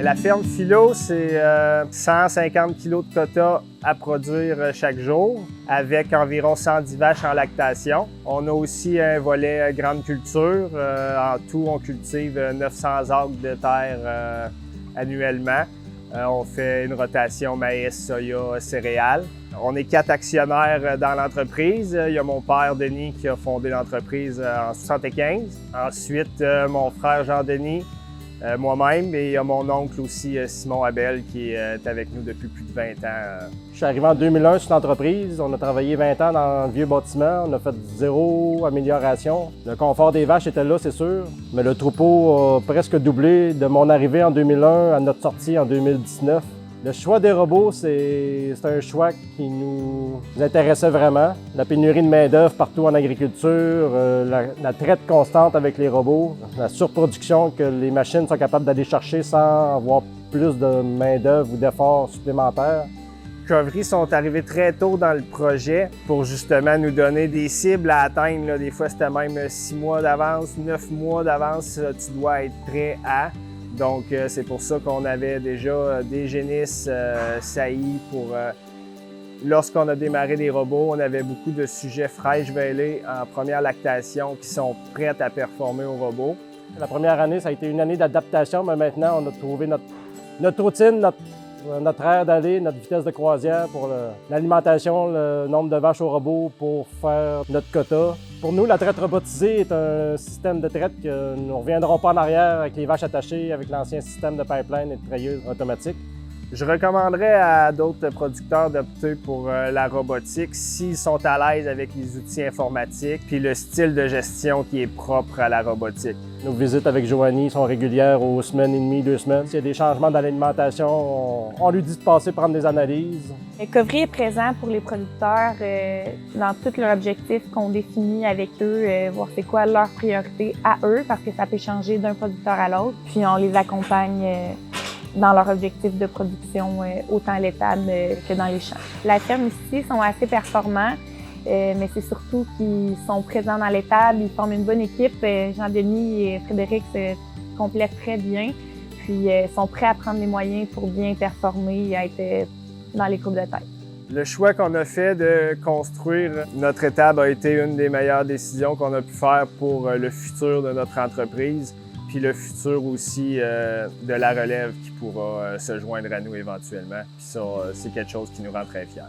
La ferme Philo, c'est 150 kg de quota à produire chaque jour, avec environ 110 vaches en lactation. On a aussi un volet grande culture. En tout, on cultive 900 acres de terre annuellement. On fait une rotation maïs, soya, céréales. On est 4 actionnaires dans l'entreprise. Il y a mon père Denis qui a fondé l'entreprise en 1975. Ensuite, mon frère Jean-Denis, moi-même, et il y a mon oncle aussi, Simon Abel, qui est avec nous depuis plus de 20 ans. Je suis arrivé en 2001 sur l'entreprise. On a travaillé 20 ans dans le vieux bâtiment. On a fait zéro amélioration. Le confort des vaches était là, c'est sûr, mais le troupeau a presque doublé de mon arrivée en 2001 à notre sortie en 2019. Le choix des robots, c'est un choix qui nous intéressait vraiment. La pénurie de main-d'œuvre partout en agriculture, la traite constante avec les robots, la surproduction que les machines sont capables d'aller chercher sans avoir plus de main-d'œuvre ou d'efforts supplémentaires. Covery sont arrivés très tôt dans le projet pour justement nous donner des cibles à atteindre. Là. Des fois, c'était même 6 mois d'avance, 9 mois d'avance, tu dois être prêt à. Donc, c'est pour ça qu'on avait déjà des génisses saillies pour... Lorsqu'on a démarré les robots, on avait beaucoup de sujets fraîches vêlées en première lactation qui sont prêts à performer au robot. La première année, ça a été une année d'adaptation, mais maintenant, on a trouvé notre routine, notre aire d'aller, notre vitesse de croisière pour l'alimentation, le nombre de vaches au robot pour faire notre quota. Pour nous, la traite robotisée est un système de traite que nous ne reviendrons pas en arrière avec les vaches attachées, avec l'ancien système de pipeline et de treilleuse automatique. Je recommanderais à d'autres producteurs d'opter pour la robotique s'ils sont à l'aise avec les outils informatiques puis le style de gestion qui est propre à la robotique. Nos visites avec Joanie sont régulières aux semaines et demie, 2 semaines. S'il y a des changements dans l'alimentation, on lui dit de passer prendre des analyses. Covery est présent pour les producteurs dans tous leurs objectifs qu'on définit avec eux, voir c'est quoi leur priorité à eux, parce que ça peut changer d'un producteur à l'autre. Puis on les accompagne dans leurs objectifs de production, autant à l'étable que dans les champs. La ferme ici sont assez performants, mais c'est surtout qu'ils sont présents dans l'étable, ils forment une bonne équipe. Jean-Denis et Frédéric se complètent très bien, puis sont prêts à prendre les moyens pour bien performer et être dans les groupes de tête. Le choix qu'on a fait de construire notre étable a été une des meilleures décisions qu'on a pu faire pour le futur de notre entreprise, puis le futur aussi de la relève qui pourra se joindre à nous éventuellement. Puis ça, c'est quelque chose qui nous rend très fiers.